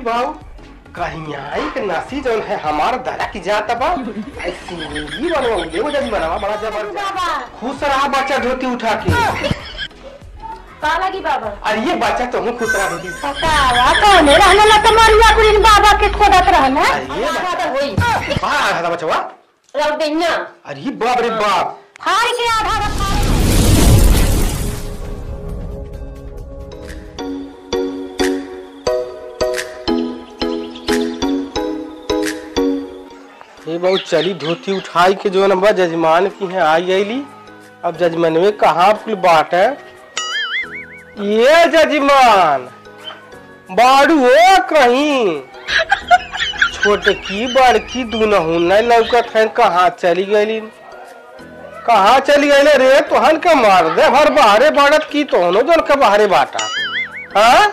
भाव कहीं आई के नसी जौन है हमार दरा की जात बा ऐसी जिंदगी बनवा देखो जब बनावा बड़ा जबरदस्त खुश रहा बच्चा धोती उठा के का लगी बाबा। अरे ये बच्चा तो हूँ खुश रहा धोती बतावा कौन रहने ला तो मरिया कुलीन बाबा के खोदत रहना। अरे ये खाता होई बाहर आधा बचवा रख देना। अरे बाप रे बाप फाड़ के आधा रखा। ये बहुत चली धोती उठाई के जो नंबर जजमान की है आई आईली। अब जजमान में कहाँ कुल बात है ये जजमान बाड़ू हो कहीं छोटकी बड़की दूनहू नहीं लौकत है कहाँ चली गई कहाँ चली गई रे तोहन के मार दे भर बाहरे बाड़त की तोहनो जोन के बाहरे बाटा हाँ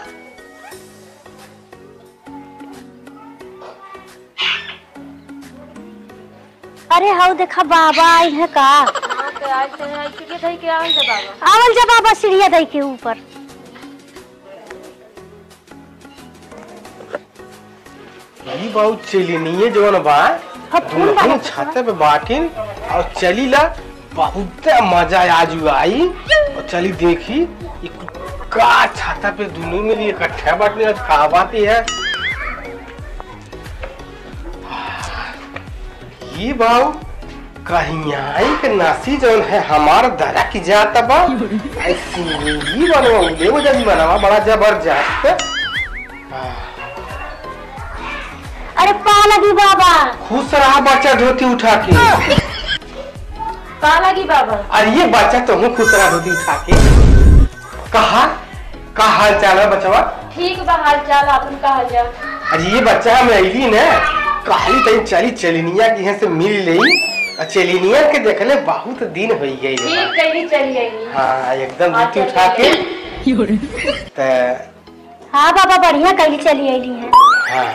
अरे हाउ देखा बाबा आई है का आवल जा बाबा सीढ़िया दई के ऊपर। ये बहुत चलिनिए जोन बा दोनों छत पे बाटिन और चली ला बहुत मजा आज आई और चली देखी का छाता पे दोनों में लिए इकट्ठा बाटने कहा बात है ये भाव कहीं आई के नसी जौन है हमार दरा की जात बा ऐसी जिंदगी बनवा देखो जब बनावा बड़ा जबरदस्त। अरे पा लगी बाबा खुश रहा बच्चा धोती उठा के पा लगी बाबा। अरे ये बच्चा तो हूँ खुश रहा धोती उठा के कहा का हाल चाल है बच्चा ठीक बा हाल चाल अपन का हाल चाल। अरे ये बच्चा हम अली न काली तई चली चलिनिया की है से मिल लई चलिनिया के देखले बहुत दिन हो गई ठीक कहीं चली आई। हाँ एकदम धोती उठा के हाँ बाबा बढ़िया कहीं चली आई है। हाँ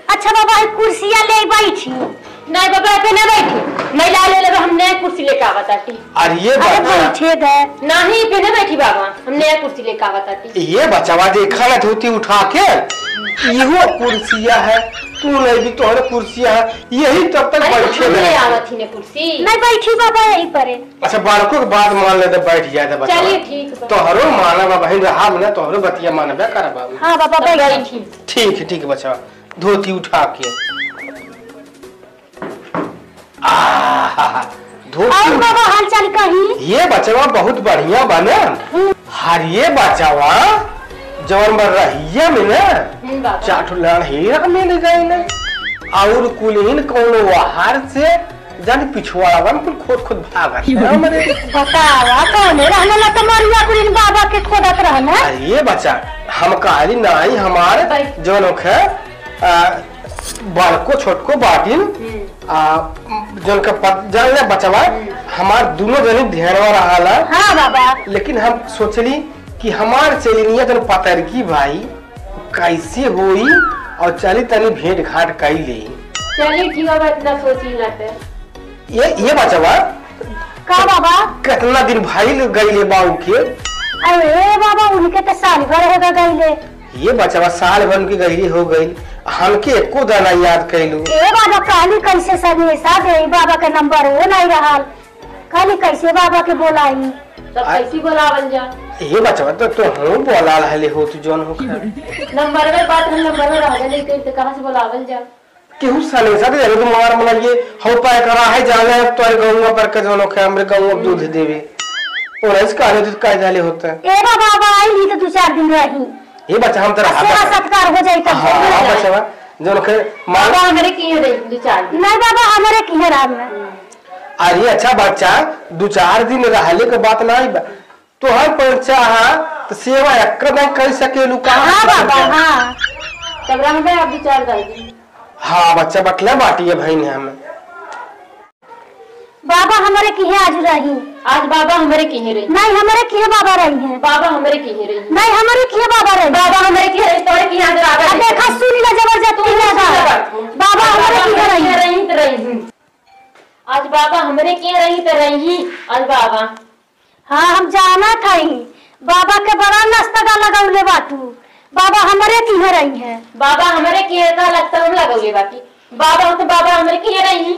अच्छा बाबा कुर्सियां ले बैठी नहीं बाबा पे ना बैठी मैं ला ले हम नया कुर्सी लेके आवत आती। अरे ये बैठे दे नहीं पे ना बैठी बाबा हम नया कुर्सी लेके आवत आती। ये बच्चा देखा ना धोती उठा के इहो कुर्सिया है तू नहीं भी तोहरे कुर्सिया है यही तब तक बैठे नहीं आवत ही ने कुर्सी नहीं बैठी बाबा यही पर। अच्छा बालकों के बाद मान ले तो बैठ जाए बच्चा चलिए ठीक तोहरो माना बाबा बहन रहा ना तोहरो बतिया मानबे कर बाबू। हां बाबा बैठी ठीक है बच्चा धोती उठा के धोती बाबा हाल चाल कहीं ये बच्चा बहुत बढ़िया बने हर ये बच्चा जवन बर रहिया में ना चाटुलान हीरा मिल गई ना और कुलीन कोनो आहार से जान पिछवाड़ावन कुल खुद भागत हमरे बतावा कौन रहने ला तो मरिया कुलीन बाबा के खोदत रहना। अरे ये बच्चा हम कहली नहीं हमार जवन है बड़को छोटको बाटिन जन का जान ले बचवा हमार दोनों जने ध्यान रहा। हाँ बाबा लेकिन हम सोचली कि हमार चलिनिया जन पतर की भाई कैसे होई और चली तनी भेंट घाट कर ली। चलिए ठीक है इतना सोची ना ये बचवा का बाबा कितना दिन भाई गईले बाऊ के। अरे बाबा उनके तो साल भर होगा गईले। ये बचवा साल भर की गईली हो गई हमके एको दाना याद कैलू। ए बाबा काली कैसे सनेसा दे बाबा का नंबर हो नहीं रहा काली कैसे बाबा के बोलाई तब कैसे बोलावल जा। ये बचवा तो हो बोला रहले हो तू जोन हो नंबर में बात हम नंबर में रह गए तो कहां से बोलावल जा केहू सनेसा दे तो मार मन ये हो पाए करा है जाने तो गौवा पर के जोन के हमरे गौवा दूध देवे और इसका आने तो का जाले होता है। ए बाबा आई नहीं तो 2-4 दिन रही ये बच्चा हम तेरा सेवा सत्कार हो जाई तब। हां बच्चा जोन के बाबा हमरे की रे 2-4 दिन नहीं बाबा हमरे की है रात में। अरे अच्छा बच्चा 2-4 दिन रहले के बात नहीं तो हर पंचा तो सेवा एक नहीं कर सके लुका। हां बाबा हां तब रह गए अब 2-4 दिन। हाँ बच्चा बटला बाटी है भाई ने हमें बाबा हमारे की है आज रही आज बाबा हमारे की है रही नहीं हमारे की है बाबा रही है बाबा हमारे की है रही नहीं हमारे की है बाबा रही बाबा हमारे की है तोरे की यहां आ देखा सुन ले जबरदस्ती लगा बाबा हमारे की है रही तो रही आज बाबा हमारे की रही तो रही आज बाबा। हाँ हम जाना था ही बाबा के बड़ा नाश्ता का लगाउले बाटू बाबा हमारे की है रही है। बाबा हमारे की है का लगता हम लगौले बाकी बाबा तो बाबा हमारे की है रही है।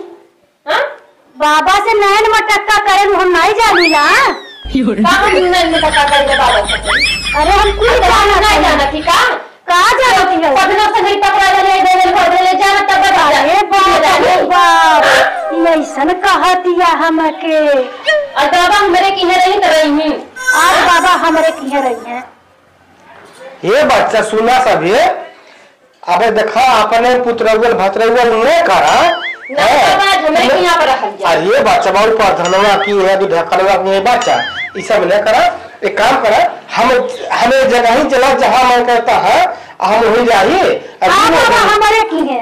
हां बाबा से नैन मटक्का करे हम नहीं जानीला। हम नैन मटक्का करे बाबा से। अरे हम कोई जाना नहीं जाना थी का जाना थी पटना से नहीं पकड़ा ले दे जाना तब बता। अरे बाप ऐसन कहतिया हमके। और बाबा हमारे की है रही है। आज बाबा हमारे की है रही है। ये बच्चा सुना सभी अब देखा अपने पुत्रगल भत्रगल ने करा अरे बच्चा बहुत प्रार्थना की है ढकलवा की है बच्चा ये सब नहीं करा। एक काम करा हमें जगह ही चला जहाँ मन करता है हम वही जाइए। हमारे की है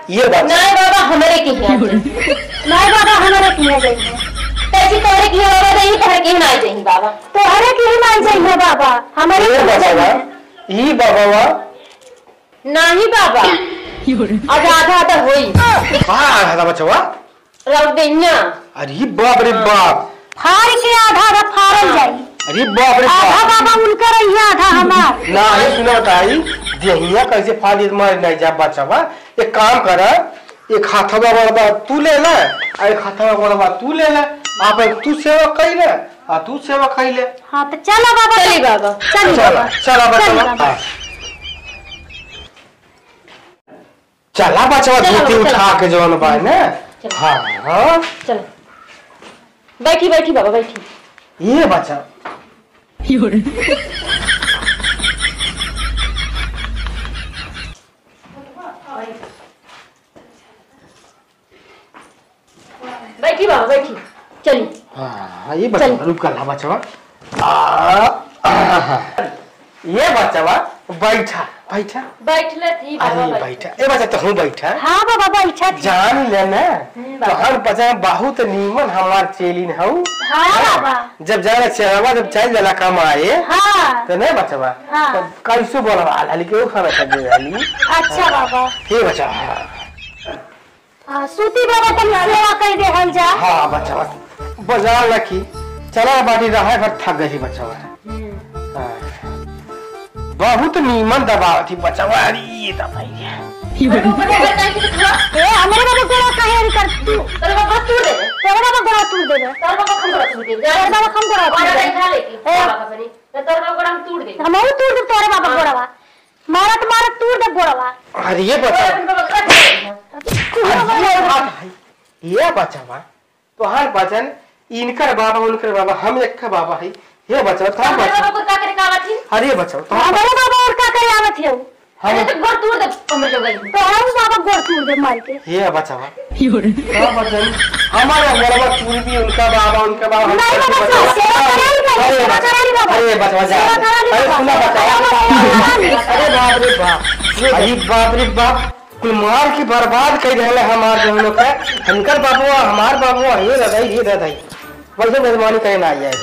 ये बात नहीं बाबा हमारे की है। नहीं बाबा हमारे की है कैसी तोरे की बाबा नहीं तोरे की नहीं चाहिए बाबा तोरे की ही नहीं चाहिए बाबा हमारे ये बाबा नहीं बाबा आधा आधा आधा होई आधा बचवा रख देना। अरे बाप रे बाप फाड़ के आधा आधा फाड़ल जाई। अरे बाप रे आधा बाबा उनका रही आधा हमार ना ये सुना ताई देहिया कैसे फाड़ मार नहीं जा बचवा। एक काम कर एक हाथवा बड़वा तू ले ले और एक हाथवा बड़वा तू ले ले आप तू सेवा कई ले आ तू सेवा कई ले। हां तो चलो बाबा चली बाबा चली बाबा चला बचवा चला बचवा धोती उठा के जवान बाय ना। हां हां चलो बैठी बैठी बाबा बैठी। ये बच्चा बैठी बाबा बैठी चली। हाँ ये बच्चा रुक ला बच्चा ये बच्चा बैठा बैठा बैठले थी बाबा अरे बैठा ए बच्चा तो हूँ बैठा। हाँ बाबा बैठा जान लेना तो हम बच्चा बहुत नीमन हमार चेलिन हूँ। हाँ बाबा जब जाना चेहरा जब चल जाला कम आए हाँ तो नहीं बच्चा हाँ कैसे बोला हाली के खाना खा दे वाली। अच्छा बाबा ये बच्चा हाँ सूती बाबा तुम सेवा कर दे हम जा। हाँ बच्चा बाजार रखी चला बाटी रहा फिर थक गई बच्चा बहुत नीमन दबाव थी बच्चा ये दबाई हमारे बाबा गोड़ा काहे कर तू तेरे बाबा तू दे तेरे बाबा गोड़ा तू दे तेरे बाबा खम गोड़ा तू दे तेरे बाबा खम गोड़ा तू दे खा लेकी बाबा बनी तेरे बाबा गोड़ा हम तोड़ दे हम और तोड़ दे तेरे बाबा गोड़ा मारा तोड़ दे गोड़ा। अरे ये बच्चा ये बच्चा तो हर बचन इनकर बाबा उनकर बाबा हम एक का बाबा है। ये बच्चा था बाबा को का करे का आवत है। अरे बच्चा तो हमारे बाबा और का करे आवत है हम तो गोड़ तोड़ दे हम लोग तो हम बाबा गोड़ तोड़ दे मार के। ये बच्चा का बचन हमारा बड़ा पूरी भी उनका बाबा नहीं बाबा सेवा कराई बाबा अरे बच्चा अरे सुना बच्चा अरे बाप रे बाप कुल मार के बर्बाद कर रहे हमार जो लोग है हनकर बाबुआ हमार बाबुआ ये रदाई वैसे मेहरबानी करे ना आ जाए।